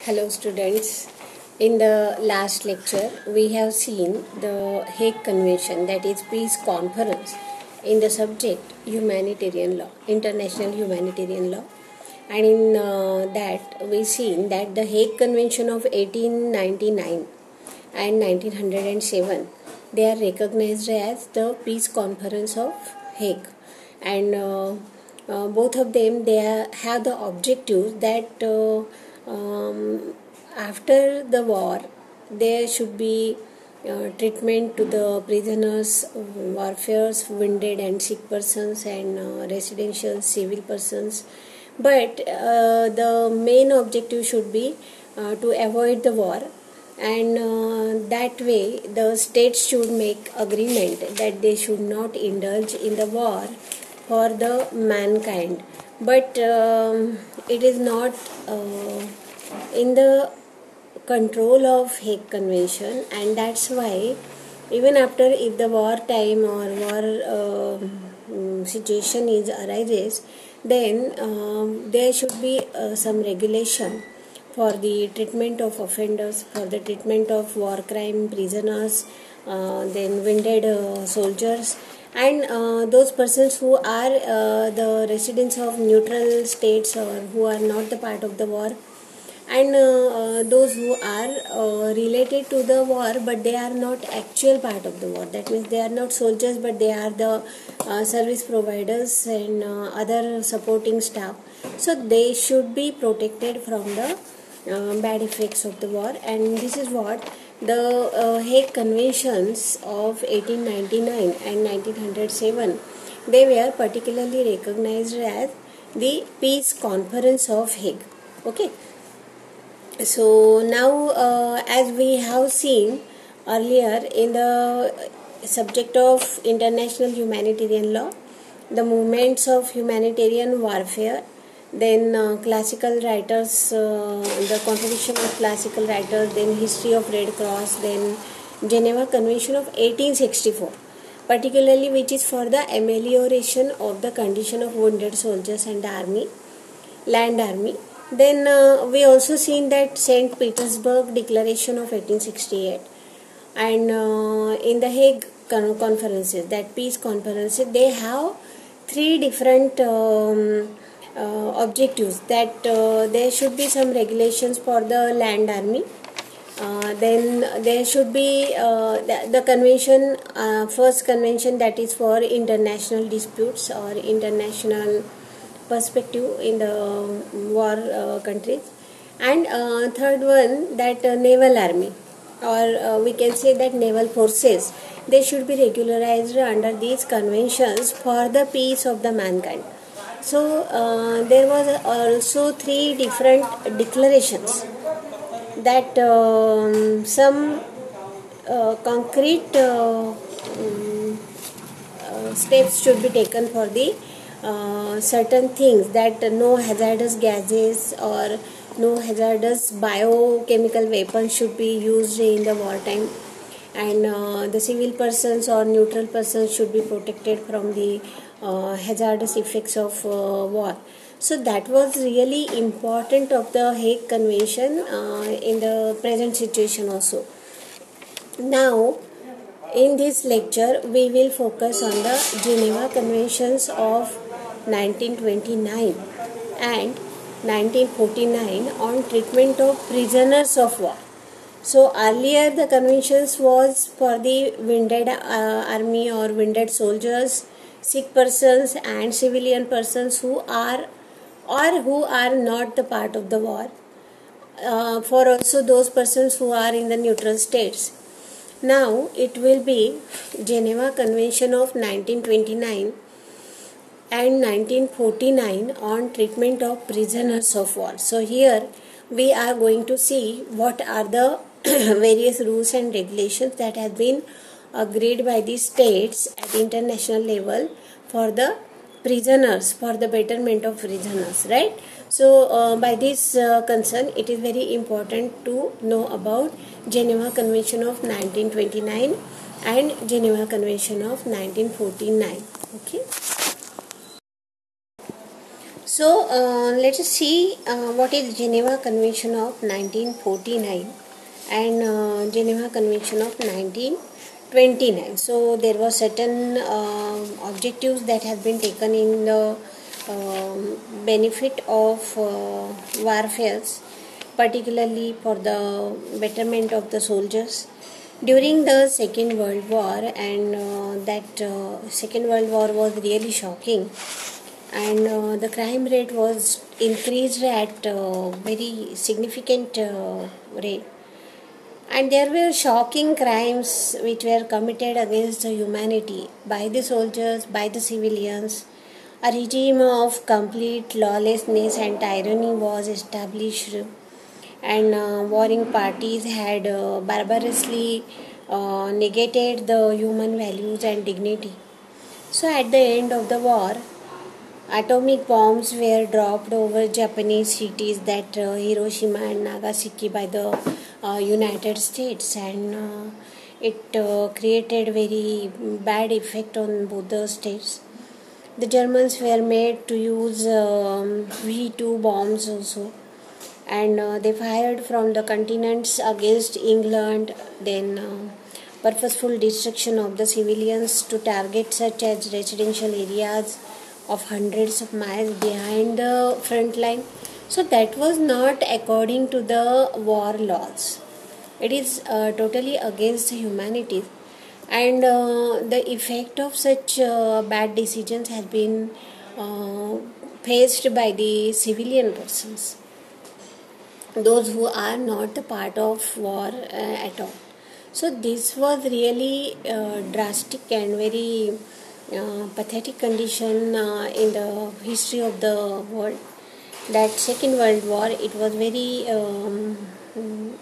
Hello students, in the last lecture we have seen the Hague Convention, that is Peace Conference, in the subject humanitarian law, international humanitarian law, and in that we seen that the Hague Convention of 1899 and 1907, they are recognized as the Peace Conference of Hague, and both of them have the objective that after the war there should be treatment to the prisoners, warfares, wounded and sick persons, and residential civil persons, but the main objective should be to avoid the war, and that way the states should make agreement that they should not indulge in the war for the mankind, but it is not in the control of Hague Convention, and that's why even after, if the war time or war situation is arises, then there should be some regulation for the treatment of offenders, for the treatment of war crime prisoners, then wounded soldiers, and those persons who are the residents of neutral states or who are not the part of the war, and those who are related to the war but they are not actual part of the war. That means they are not soldiers but they are the service providers and other supporting staff. So they should be protected from the bad effects of the war, and this is what the Hague Conventions of 1899 and 1907, they were particularly recognized as the Peace Conference of Hague. Okay. So now as we have seen earlier in the subject of international humanitarian law, the movements of humanitarian warfare, then classical writers, the contribution of classical writers, then history of Red Cross, then Geneva Convention of 1864, particularly which is for the amelioration of the condition of wounded soldiers and army, land army. Then we also seen that St. Petersburg Declaration of 1868, and in the Hague conferences, that peace conferences, they have three different objectives, that there should be some regulations for the land army, then there should be the convention, first convention, that is for international disputes or international perspective in the war countries, and third one, that naval army, or we can say that naval forces, they should be regularized under these conventions for the peace of the mankind. So there was also three different declarations, that some concrete steps should be taken for the certain things, that no hazardous gases or no hazardous biochemical weapons should be used in the wartime, and the civil persons or neutral persons should be protected from the hazardous effects of war. So that was really important of the Hague Convention in the present situation also. Now in this lecture we will focus on the Geneva Conventions of 1929 and 1949 on treatment of prisoners of war. So earlier the conventions was for the wounded army or wounded soldiers, sick persons and civilian persons who are or who are not the part of the war, for also those persons who are in the neutral states. Now it will be Geneva Convention of 1929 and 1949 on treatment of prisoners of war. So here we are going to see what are the various rules and regulations that have been agreed by the states at international level for the prisoners, for the betterment of prisoners, right? So by this concern, it is very important to know about Geneva Convention of 1929 and Geneva Convention of 1949. Okay. Let us see what is Geneva Convention of 1949 and Geneva Convention of 1929. So there were certain objectives that have been taken in the benefit of warfares, particularly for the betterment of the soldiers during the Second World War, and that Second World War was really shocking, and the crime rate was increased at very significant rate, and there were shocking crimes which were committed against the humanity by the soldiers, by the civilians. A regime of complete lawlessness and tyranny was established, and warring parties had barbarously negated the human values and dignity. So at the end of the war, atomic bombs were dropped over Japanese cities, that Hiroshima and Nagasaki, by the United States, and it created very bad effect on both the states. The Germans were made to use V2 bombs also, and they fired from the continents against England. Then purposeful destruction of the civilians to target such as residential areas of hundreds of miles behind the front line. So that was not according to the war laws. It is totally against humanity, and the effect of such bad decisions has been faced by the civilian persons, those who are not the part of war at all. So this was really drastic and very pathetic condition in the history of the world. That Second World War, it was very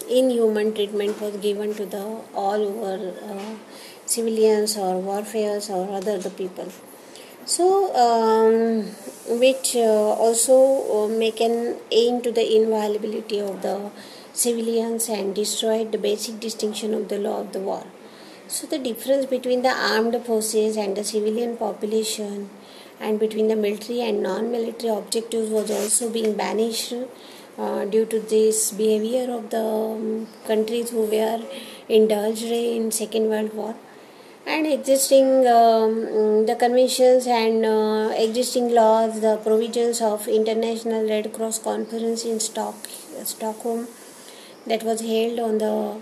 inhuman treatment was given to the all over civilians or warfares or other the people. So which also make an aim to the inviolability of the civilians and destroyed the basic distinction of the law of the war. So the difference between the armed forces and the civilian population, and between the military and non-military objectives, was also being banished due to this behavior of the countries who were indulged in Second World War. And existing the conventions and existing laws, the provisions of International Red Cross Conference in Stockholm, that was held on the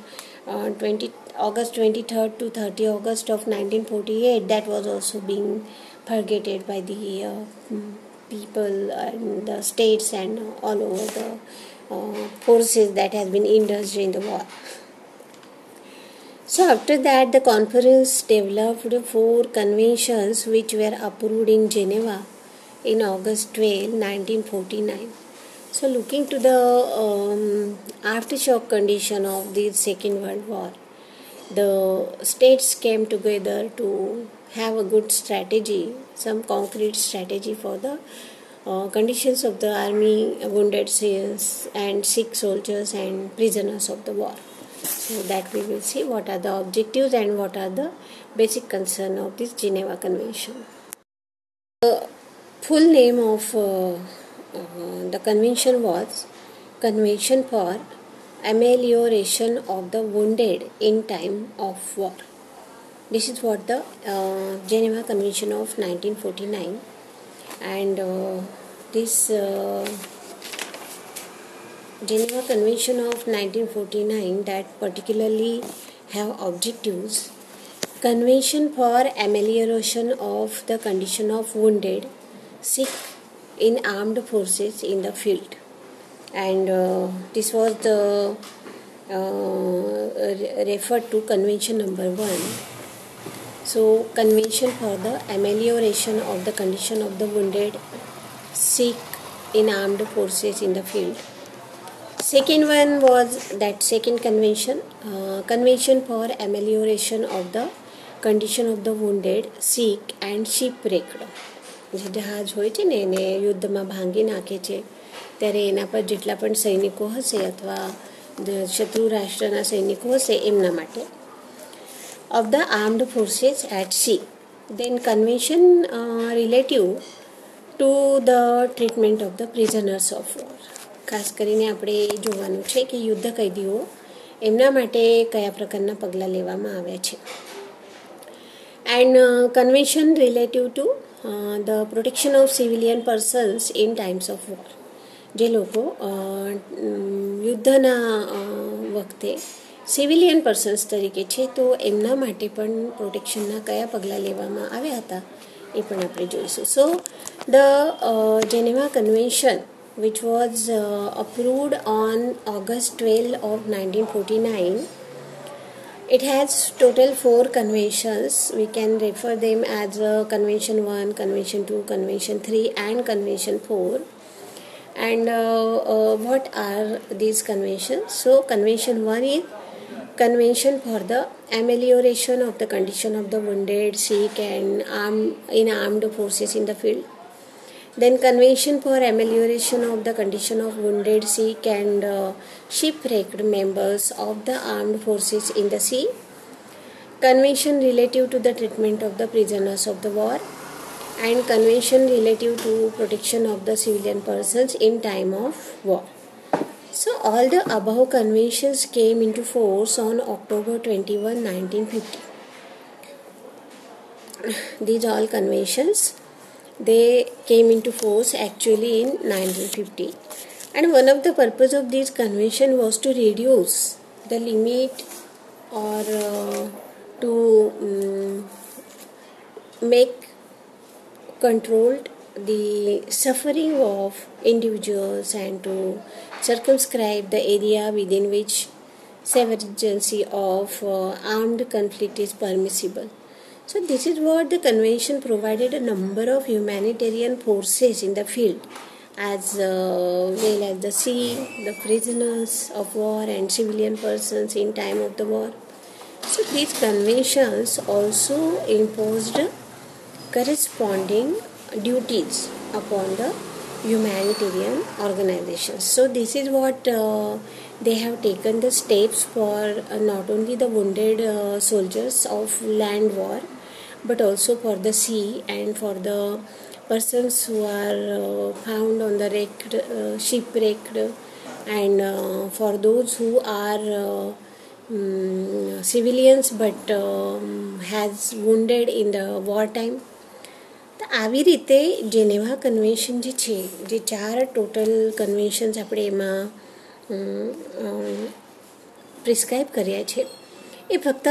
August 23rd to 30 August of 1948, that was also being purgated by the people and the states and all over the forces that has been indulged in the war. So after that, the conference developed 4 conventions which were approved in Geneva in August 12, 1949. So looking to the aftershock condition of the Second World War, the states came together to have a good strategy, some concrete strategy for the conditions of the army, wounded and sick soldiers and prisoners of the war. So that we will see what are the objectives and what are the basic concern of this Geneva Convention. The full name of the convention was Convention for Amelioration of the Wounded in Time of War. This is what the Geneva Convention of 1949, and this Geneva Convention of 1949 that particularly have objectives: Convention for Amelioration of the Condition of Wounded, Sick in Armed Forces in the Field, and this was the referred to Convention number 1. So Convention for the Amelioration of the Condition of the Wounded, Sick in Armed Forces in the Field. Second one was that second convention, Convention for Amelioration of the Condition of the Wounded, Sick and Shipwrecked. જે જહાજ હોય છે ને એને યુદ્ધમાં ભાંગી નાખે છે, ત્યારે એના પર જેટલા પણ સૈનિકો હશે અથવા શત્રુ રાષ્ટ્રના સૈનિકો હશે એમના માટે, of the armed forces at sea. Then convention relative to the treatment of the prisoners of war. ખાસ કરીને આપણે એ જોવાનું છે કે યુદ્ધ કૈદીઓ એમના માટે કયા પ્રકારના પગલાં લેવામાં આવ્યા છે. And convention relative to the protection of civilian persons in times of war. જે લોકો યુદ્ધના વખતે સિવિલિયન પર્સન્સ તરીકે છે તો એમના માટે પણ પ્રોટેક્શનના કયા પગલાં લેવામાં આવ્યા હતા એ પણ આપણે જોઈશું. So the Geneva convention which was approved on August 12 of 1949. It has total 4 conventions. We can refer them as Convention 1, Convention 2, Convention 3 and Convention 4. And what are these conventions? So Convention 1 is Convention for the amelioration of the condition of the wounded, sick and armed forces in the field. Then Convention for amelioration of the condition of wounded, sick and shipwrecked members of the armed forces in the sea. Convention relative to the treatment of the prisoners of the war. And Convention relative to protection of the civilian persons in time of war. So all the above conventions came into force on October 21, 1950. These all conventions, they came into force actually in 1950, and one of the purpose of this convention was to reduce the limit or to make controlled the suffering of individuals and to circumscribe the area within which severance of armed conflict is permissible. So this is what the convention provided a number of humanitarian forces in the field as well as the sea, the prisoners of war and civilian persons in time of the war. So these conventions also imposed corresponding duties upon the humanitarian organizations. So this is what they have taken the steps for not only the wounded soldiers of land war but also for the sea and for the persons who are found on the shipwrecked and for those who are civilians but has wounded in the war time. તો આવી રીતે Geneva convention જે છે, જે 4 total conventions આપણે એમાં prescribe કર્યા છે, એ ફક્ત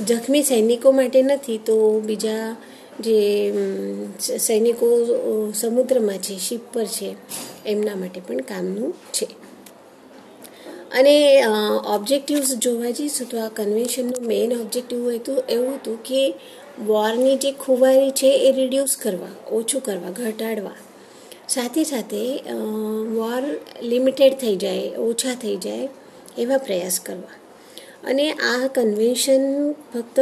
જખમી સૈનિકો માટે નથી, તો બીજા જે સૈનિકો સમુદ્રમાં છે, શિપ પર છે, એમના માટે પણ કામનું છે. અને ઓબ્જેક્ટિવ્સ જોવા જઈશું તો આ કન્વેન્શનનું મેઇન ઓબ્જેક્ટિવ એવું હતું કે વોરની જે ખુવારી છે એ રિડ્યુસ કરવા, ઓછું કરવા, ઘટાડવા, સાથે સાથે વોર લિમિટેડ થઈ જાય, ઓછા થઈ જાય એવા પ્રયાસ કરવા. અને આ કન્વેન્શન ફક્ત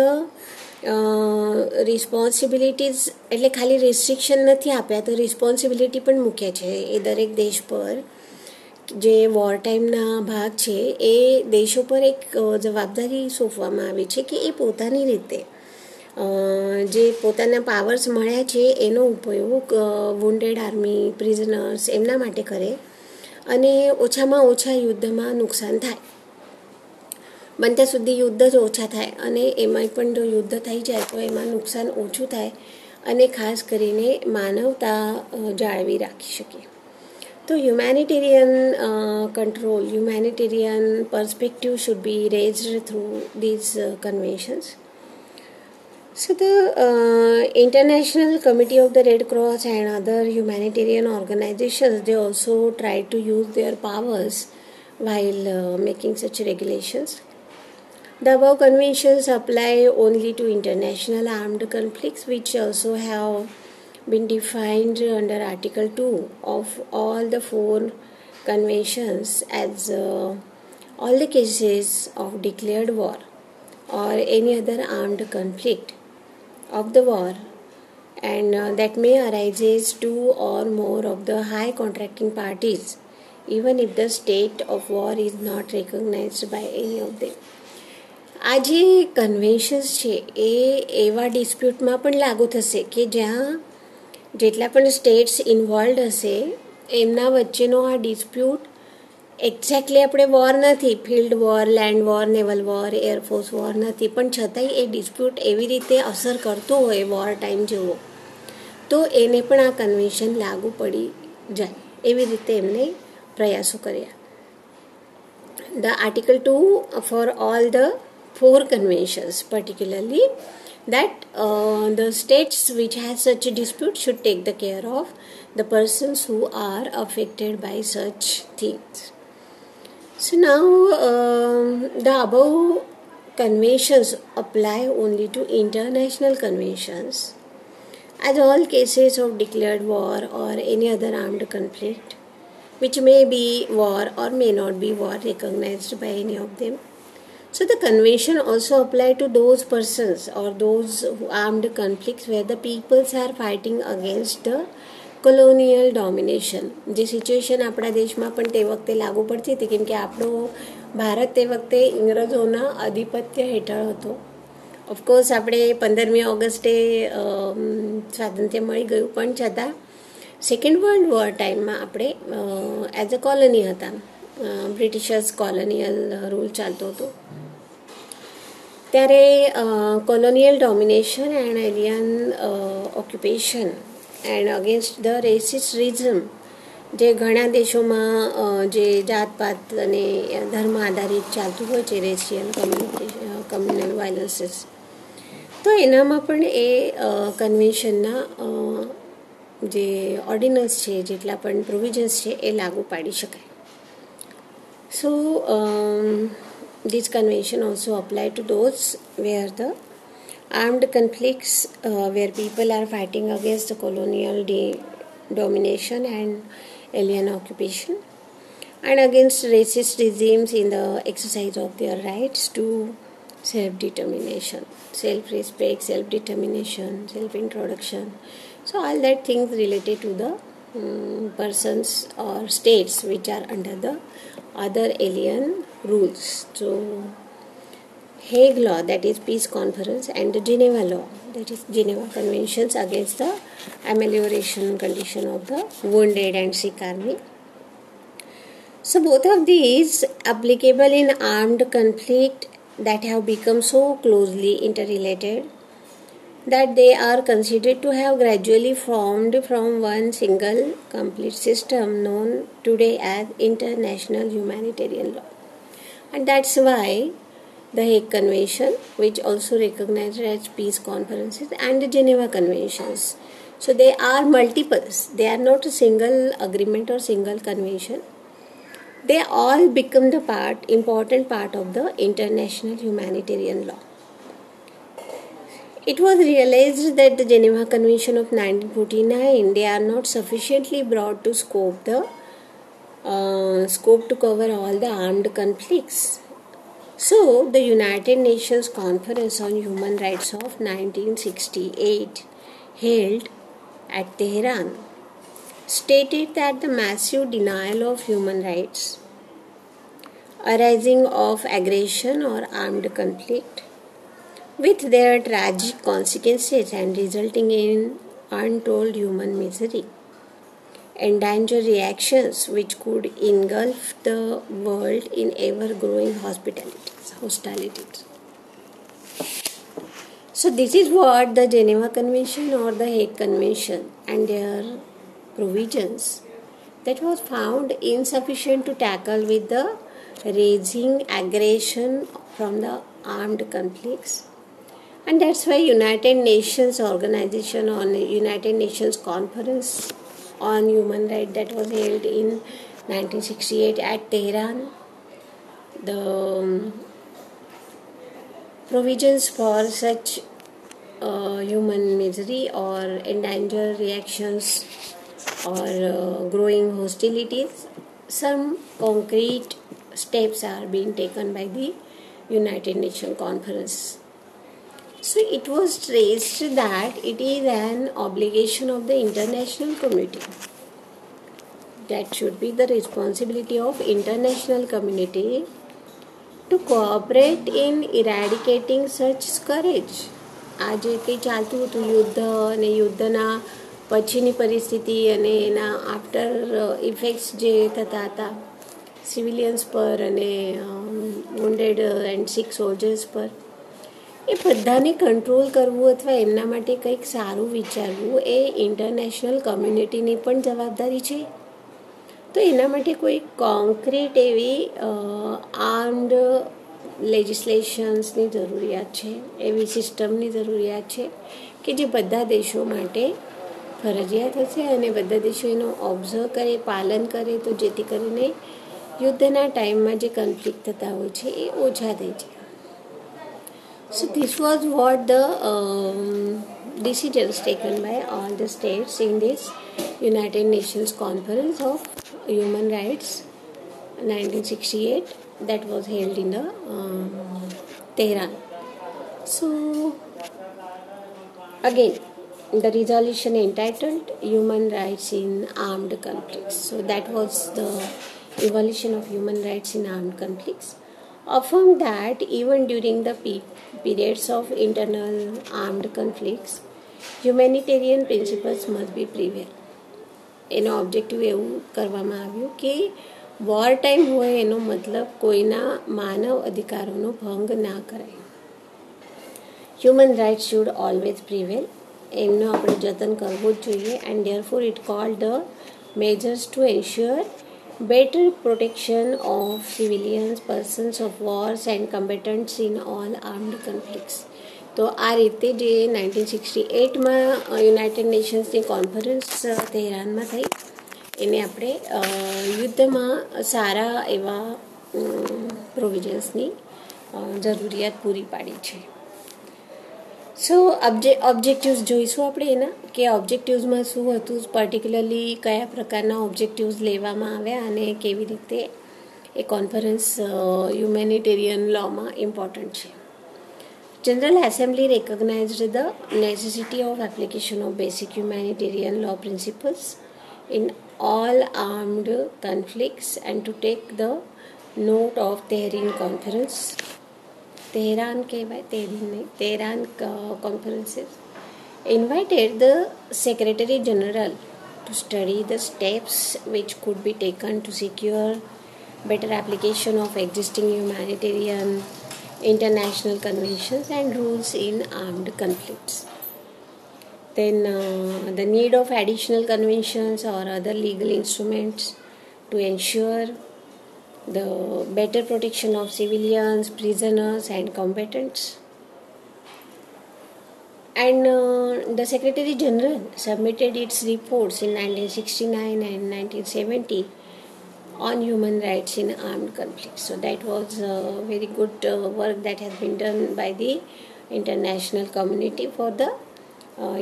રિસ્પોન્સિબિલિટીઝ એટલે ખાલી રિસ્ટ્રિક્શન નથી આપ્યા, તો રિસ્પોન્સિબિલિટી પણ મૂક્યા છે એ દરેક દેશ પર. જે વોર ટાઈમના ભાગ છે એ દેશો પર એક જવાબદારી સોંપવામાં આવી છે કે એ પોતાની રીતે જે પોતાના પાવર્સ મળ્યા છે એનો ઉપયોગ વુન્ડેડ આર્મી, પ્રિઝનર્સ એમના માટે કરે અને ઓછામાં ઓછા યુદ્ધમાં નુકસાન થાય, બનતા સુધી યુદ્ધ જ ઓછા થાય અને એમાં પણ જો યુદ્ધ થઈ જાય તો એમાં નુકસાન ઓછું થાય અને ખાસ કરીને માનવતા જાળવી રાખી શકે. તો humanitarian control, humanitarian perspective should be raised through these conventions. So the International Committee of the Red Cross and other humanitarian organizations, they also try to use their powers while making such regulations. The above conventions apply only to international armed conflicts, which also have been defined under Article 2 of all the 4 conventions as all the cases of declared war or any other armed conflict of the war and that may arise 2 or more of the high contracting parties even if the state of war is not recognized by any of them. આ જે conventions છે એ એવા ડિસ્પ્યુટમાં પણ લાગુ થશે કે જ્યાં જેટલા પણ સ્ટેટ્સ ઇન્વોલ્વ હશે એમના વચ્ચેનો આ ડિસ્પ્યુટ એક્ઝેક્ટલી આપણે વોર નથી, field war, land war, naval war, air force war નથી, પણ છતાંય એ ડિસ્પ્યુટ એવી રીતે અસર કરતો હોય વોર ટાઈમ જેવો, તો એને પણ આ કન્વેન્શન લાગુ પડી જાય એવી રીતે એમને પ્રયાસો કર્યા. The Article 2 for all the 4 conventions, particularly that the states which has such a dispute should take the care of the persons who are affected by such things. So now the above conventions apply only to international conventions, as all cases of declared war or any other armed conflict, which may be war or may not be war, recognized by any of them. So the convention also apply to those persons or those armed conflicts where the peoples are fighting against the colonial domination. જે situation આપણા દેશમાં પણ તે વખતે લાગુ પડતી હતી, કેમ કે આપણો ભારત તે વખતે ઇંગ્રજોના આધિપત્ય હેઠળ હતો. ઓફકોર્સ આપણે 15મી ઓગસ્ટે સ્વાતંત્ર્ય મળી ગયું, પણ છતાં સેકન્ડ વર્લ્ડ વોર ટાઈમમાં આપણે એઝ અ કોલોની હતા, બ્રિટિશર્સ કોલોનિયલ રૂલ ચાલતો હતો. ત્યારે colonial domination and alien occupation and against the racism, જે ઘણા દેશોમાં જે જાતપાત અને ધર્મ આધારિત ચાલતું હોય છે, રેશિયલ કમ્યુનલ વાયલન્સીસ, તો એનામાં પણ એ કન્વેન્શનના જે ઓર્ડિનન્સ છે, જેટલા પણ પ્રોવિઝન્સ છે એ લાગુ પાડી શકાય. સો this convention also apply to those where the armed conflicts where people are fighting against the colonial domination and alien occupation and against racist regimes in the exercise of their rights to self-determination, self-respect, self-determination, self-introduction. So all that things related to the persons or states which are under the other alien rules. So Hague Law, that is Peace Conference, and the Geneva Law, that is Geneva Conventions against the amelioration condition of the wounded and sick army. So both of these applicable in armed conflict that have become so closely interrelated that they are considered to have gradually formed from one single complete system known today as international humanitarian law. And that's why the Hague Convention, which also recognized as peace conferences, and the Geneva Conventions. So they are multiples. They are not a single agreement or single convention. They all become the important part of the international humanitarian law. It was realized that the Geneva Convention of 1949, they are not sufficiently broad to scope to cover all the armed conflicts. So the United Nations Conference on Human Rights of 1968, held at Tehran, stated that the massive denial of human rights arising of aggression or armed conflict, with their tragic consequences and resulting in untold human misery, endanger reactions which could engulf the world in ever-growing hostilities. So this is what the Geneva Convention or the Hague Convention and their provisions that was found insufficient to tackle with the raging aggression from the armed conflicts. And that's why United Nations Organization on United Nations Conference on Human Rights that was held in 1968 at Tehran, the provisions for such human misery or endanger reactions or growing hostilities, some concrete steps are being taken by the United Nations Conference. So it was stressed that it is an obligation of the international community. That should be the responsibility of international community to cooperate in eradicating such scourge. આ જે કંઈ ચાલતું હતું યુદ્ધ અને યુદ્ધના પછીની પરિસ્થિતિ અને એના આફ્ટર ઇફેક્ટ્સ જે થતા હતા સિવિલિયન્સ પર અને wounded એન્ડ સિક સોલ્જર્સ પર, એ બધાને કંટ્રોલ કરવું અથવા એમના માટે કંઈક સારું વિચારવું એ ઇન્ટરનેશનલ કમ્યુનિટીની પણ જવાબદારી છે. તો એના માટે કોઈ કોન્ક્રીટ એવી આર્મ્ડ લેજિસ્લેશન્સની જરૂરિયાત છે, એવી સિસ્ટમની જરૂરિયાત છે કે જે બધા દેશો માટે ફરજિયાત હશે અને બધા દેશો એનો ઓબ્ઝર્વ કરે, પાલન કરે, તો જેથી કરીને યુદ્ધના ટાઈમમાં જે કન્ફ્લિક્ટ થતા હોય છે એ ઓછા થઈ જાય. So this was what the decisions taken by all the states in this United Nations Conference of Human Rights 1968 that was held in the Tehran. So again, the resolution entitled Human Rights in Armed Conflicts. So that was the evolution of human rights in armed conflicts. Affirmed that even during the periods of internal armed conflicts, humanitarian principles must be prevail. એનો objective એવું કરવામાં આવ્યું કે war time હોય એનો મતલબ કોઈના માનવ અધિકારોનો ભંગ ના કરાય. Human rights should always prevail, એમનો આપણે જતન કરવું જ જોઈએ. And therefore it called the measures to ensure better protection of civilians, persons of wars and combatants in all armed conflicts. તો આ રીતે જે 1968માં યુનાઇટેડ નેશન્સની કોન્ફરન્સ તેહરાનમાં થઈ એને આપણે યુદ્ધમાં સારા એવા પ્રોવિઝન્સની જરૂરિયાત પૂરી પાડી છે. સો ઓબ્જેક્ટિવ્સ જોઈશું આપણે એના કે ઓબ્જેક્ટિવ્સમાં શું હતું, પર્ટિક્યુલરલી કયા પ્રકારના ઓબ્જેક્ટિવ્સ લેવામાં આવ્યા અને કેવી રીતે એ કોન્ફરન્સ હ્યુમેનિટેરિયન લોમાં ઇમ્પોર્ટન્ટ છે. General assembly recognized the necessity of application of basic humanitarian law principles in all armed conflicts and to take the note of Tehran conference. Tehran conferences invited the Secretary General to study the steps which could be taken to secure better application of existing humanitarian international conventions and rules in armed conflicts. Then the need of additional conventions or other legal instruments to ensure the better protection of civilians, prisoners and combatants. And the Secretary General submitted its reports in 1969 and 1970 on human rights in armed conflicts. So that was very good work that has been done by the international community for the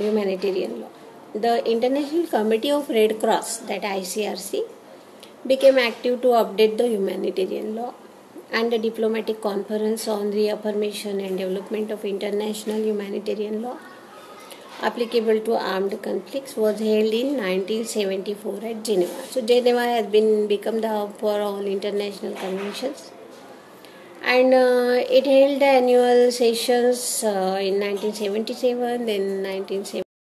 humanitarian law. The International Committee of Red Cross, that ICRC, became active to update the humanitarian law, and the diplomatic conference on reaffirmation and development of international humanitarian law applicable to armed conflicts was held in 1974 at Geneva. So Geneva has become the hub for all international conventions, and it held annual sessions in 1977, then 1970.